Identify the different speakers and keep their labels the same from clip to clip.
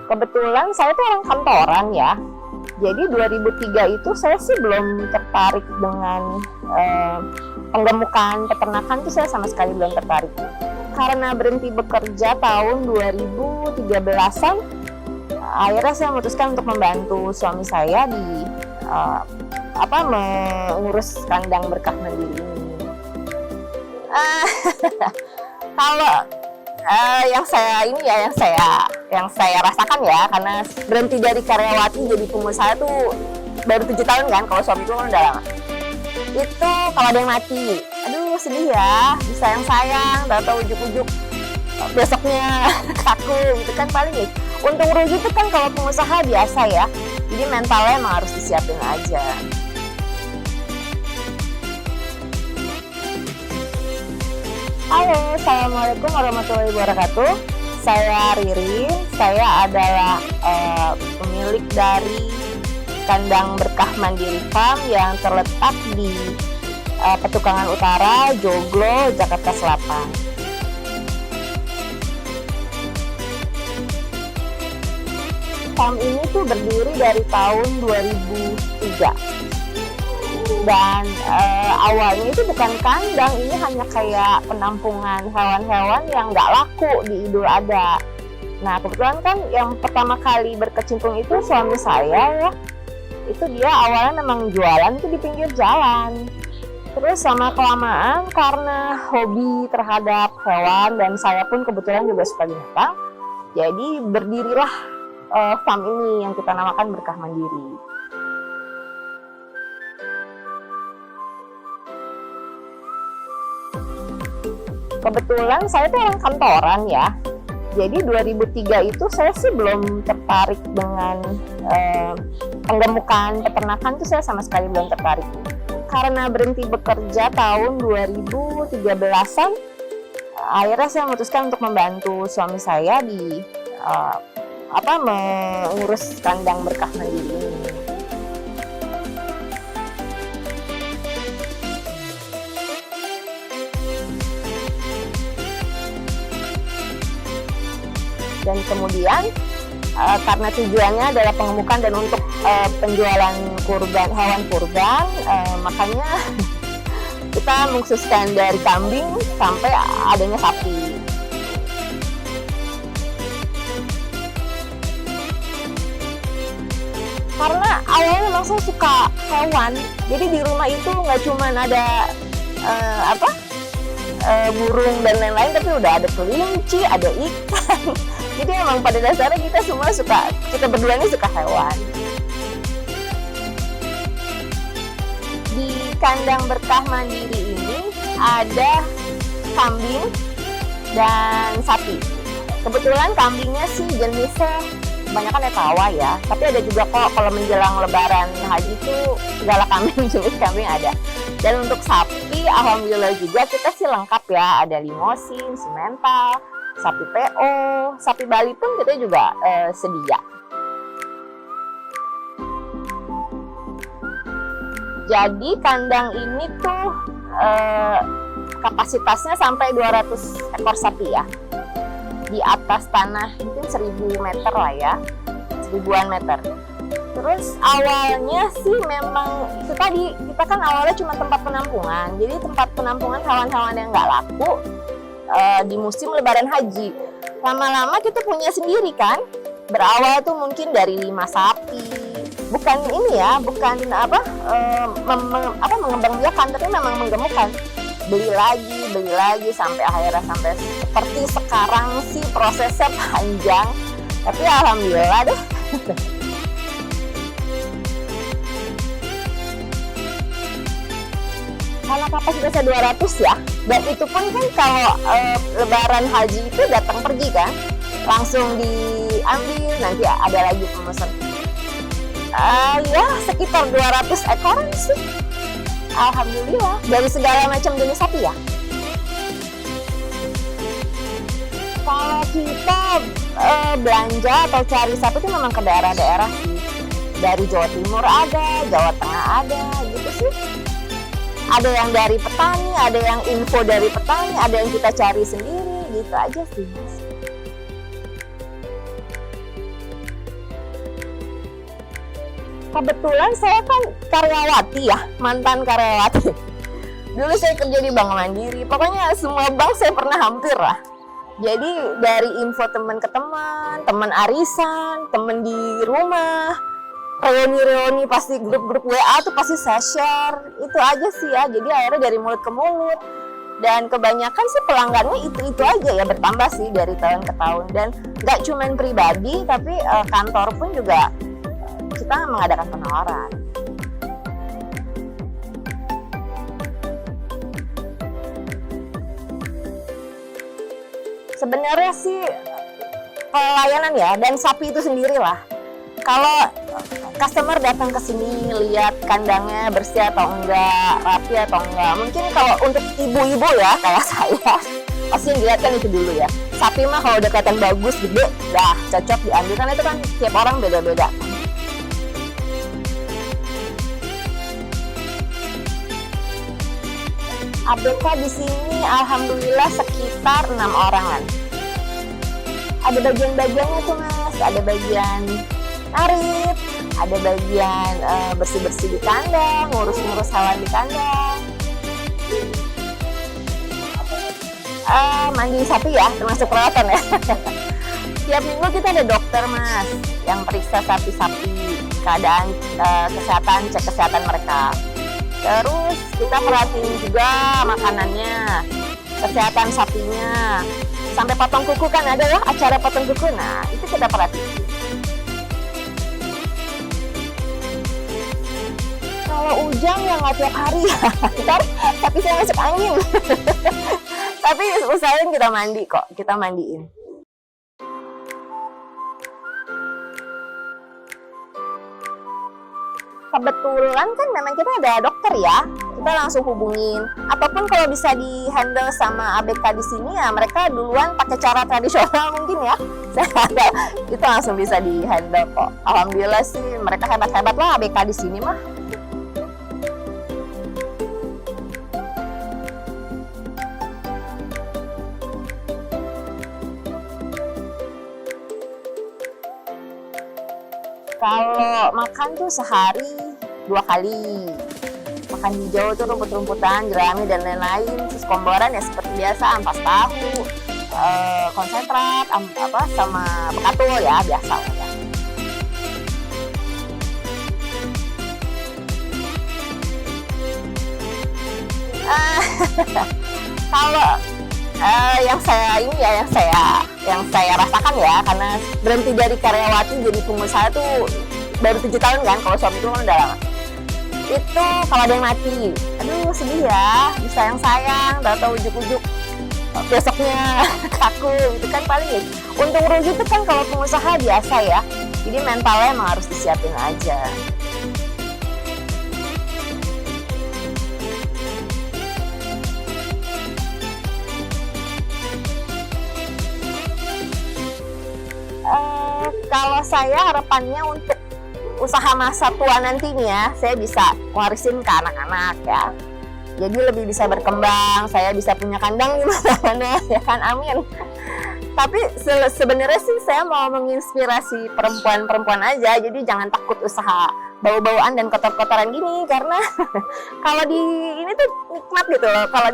Speaker 1: Kebetulan saya tuh orang kantoran ya. Jadi 2003 itu saya sih belum tertarik dengan penggemukan peternakan, tuh saya sama sekali belum tertarik. Karena berhenti bekerja tahun 2013-an, akhirnya saya memutuskan untuk membantu suami saya di mengurus kandang berkah mandiri ini. Kalau yang saya rasakan ya, karena berhenti dari karyawati jadi pengusaha tuh baru 7 tahun kan, kalau suami itu kan udah lama. Itu kalau ada yang mati, aduh sedih ya, disayang-sayang, tahu-tahu ujuk-ujuk besoknya kaku gitu kan. Paling nih untung rugi itu kan kalau pengusaha biasa ya, jadi mentalnya emang harus disiapin aja. Halo, assalamualaikum warahmatullahi wabarakatuh. Saya Ririn, saya adalah pemilik dari kandang berkah Mandiri Farm yang terletak di Petukangan Utara, Joglo, Jakarta Selatan. Farm ini tuh berdiri dari tahun 2003. Dan awalnya itu bukan kandang, ini hanya kayak penampungan hewan-hewan yang nggak laku di Idul Adha. Nah kebetulan kan yang pertama kali berkecimpung itu suami saya ya, itu dia awalnya memang jualan itu di pinggir jalan. Terus sama kelamaan karena hobi terhadap hewan dan saya pun kebetulan juga suka binatang, jadi berdirilah farm ini yang kita namakan Berkah Mandiri. Kebetulan saya tuh orang kantoran ya, jadi 2003 itu saya sih belum tertarik dengan penggemukan peternakan, tuh saya sama sekali belum tertarik. Karena berhenti bekerja tahun 2013-an, akhirnya saya memutuskan untuk membantu suami saya di mengurus kandang berkah mandiri ini. Dan kemudian karena tujuannya adalah pengemukan dan untuk penjualan hewan kurban, makanya kita mengkhususkan dari kambing sampai adanya sapi. Karena awalnya memang saya suka hewan, jadi di rumah itu nggak cuma ada burung dan lain-lain, tapi udah ada kelinci, ada ikan. Jadi emang pada dasarnya kita berdua ini suka hewan. Di kandang berkah mandiri ini ada kambing dan sapi. Kebetulan kambingnya sih jenisnya kebanyakan etawa ya, tapi ada juga kok kalau menjelang lebaran haji itu segala kambing, jenis kambing ada. Dan untuk sapi alhamdulillah juga kita sih lengkap ya, ada limosin, simental, sapi PO, sapi Bali pun kita juga sedia. Jadi kandang ini tuh kapasitasnya sampai 200 ekor sapi ya. Di atas tanah mungkin 1000 meter lah ya, 1000-an meter. Terus awalnya sih memang itu tadi, kita kan awalnya cuma tempat penampungan. Jadi tempat penampungan hewan-hewan yang nggak laku di musim lebaran haji. Lama-lama kita punya sendiri kan. Berawal tuh mungkin dari 5 sapi. Bukan ini ya, bukan mengembangbiakan, tapi memang menggemukkan. Beli lagi sampai akhirnya sampai seperti sekarang sih prosesnya panjang. Tapi alhamdulillah deh. Karena kapasitasnya 200 ya, dan itu pun kan kalau lebaran haji itu datang pergi kan, langsung diambil, nanti ada lagi pemesan. Ya sekitar 200 ekoran sih, alhamdulillah, dari segala macam jenis sapi ya. Kalau kita belanja atau cari sapi itu memang ke daerah-daerah sih, dari Jawa Timur ada, Jawa Tengah ada, gitu sih. Ada yang dari petani, ada yang info dari petani, ada yang kita cari sendiri, gitu aja sih mas. Kebetulan saya kan karyawati ya, mantan karyawati. Dulu saya kerja di Bank Mandiri, pokoknya semua bank saya pernah hampir lah. Jadi dari info teman ke teman, teman arisan, teman di rumah, reuni-reuni pasti grup-grup WA tuh pasti saya share. Itu aja sih ya, jadi akhirnya dari mulut ke mulut. Dan kebanyakan sih pelanggannya itu aja ya, bertambah sih dari tahun ke tahun. Dan nggak cuman pribadi, tapi kantor pun juga kita mengadakan penawaran. Sebenarnya sih pelayanan ya, dan sapi itu sendiri lah. Kalau customer datang ke sini lihat kandangnya bersih atau enggak, rapi atau enggak. Mungkin kalau untuk ibu-ibu ya kayak saya, pasti yang dilihat kan itu dulu ya. Sapi mah kalau udah kelihatan bagus, gede, dah cocok diambil, kan itu kan tiap orang beda-beda. ABK di sini alhamdulillah sekitar 6 orangan. Ada bagian-bagiannya tuh Mas, ada bagian narik, ada bagian bersih-bersih di kandang, ngurus-ngurus hewan di kandang. Mandi sapi ya, termasuk perawatan ya. Tiap minggu kita ada dokter Mas, yang periksa sapi-sapi, keadaan kesehatan, cek kesehatan mereka. Terus kita perhatiin juga makanannya, kesehatan sapinya, sampai potong kuku kan ada ya acara potong kuku, nah itu kita perhatiin. Kalau hujan ya nggak tiap hari ya, ntar sapi saya masuk angin. Tapi usahain kita mandi kok, kita mandiin. Kebetulan kan memang kita ada dokter ya, kita langsung hubungin. Ataupun kalau bisa di handle sama ABK di sini ya, mereka duluan pakai cara tradisional mungkin ya. Itu langsung bisa di handle kok. Alhamdulillah sih mereka hebat-hebat lah ABK di sini mah. Kalau makan tuh sehari 2 kali. Makan hijau tuh rumput-rumputan, jerami dan lain-lain. Terus komboran ya seperti biasa, ampas tahu, konsentrat, sama bekatul ya biasa ya. Kalau yang saya rasakan ya, karena berhenti dari karyawati jadi pengusaha tuh baru 7 tahun kan, kalau suami itu kan udah lama. Itu kalau ada yang mati, aduh sedih ya, disayang-sayang, tahu-tahu ujuk-ujuk besoknya kaku, itu kan paling untung rugi itu kan kalau pengusaha biasa ya, jadi mentalnya emang harus disiapin aja. Kalau saya harapannya untuk usaha masa tua nantinya, saya bisa warisin ke anak-anak ya. Jadi lebih bisa berkembang, saya bisa punya kandang di mana-mana ya kan, amin. Tapi sebenarnya sih saya mau menginspirasi perempuan-perempuan aja, jadi jangan takut usaha bau-bauan dan kotor-kotoran gini, karena kalau di ini tuh nikmat gitu loh, kalau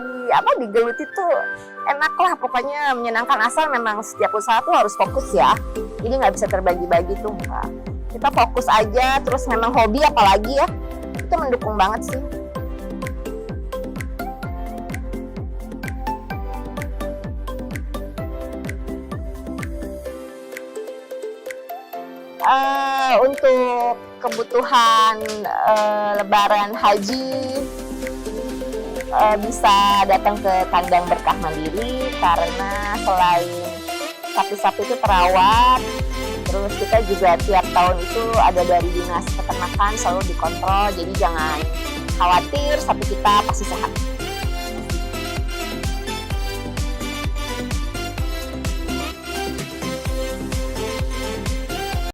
Speaker 1: digeluti tuh enak lah, pokoknya menyenangkan, asal memang setiap usaha tuh harus fokus ya, jadi nggak bisa terbagi-bagi tuh, enggak. Kita fokus aja, terus memang hobi apalagi ya, itu mendukung banget sih. Untuk kebutuhan Lebaran Haji bisa datang ke kandang Berkah Mandiri, karena selain sapi-sapi itu terawat, terus kita juga tiap tahun itu ada dari dinas peternakan selalu dikontrol, jadi jangan khawatir, sapi kita pasti sehat.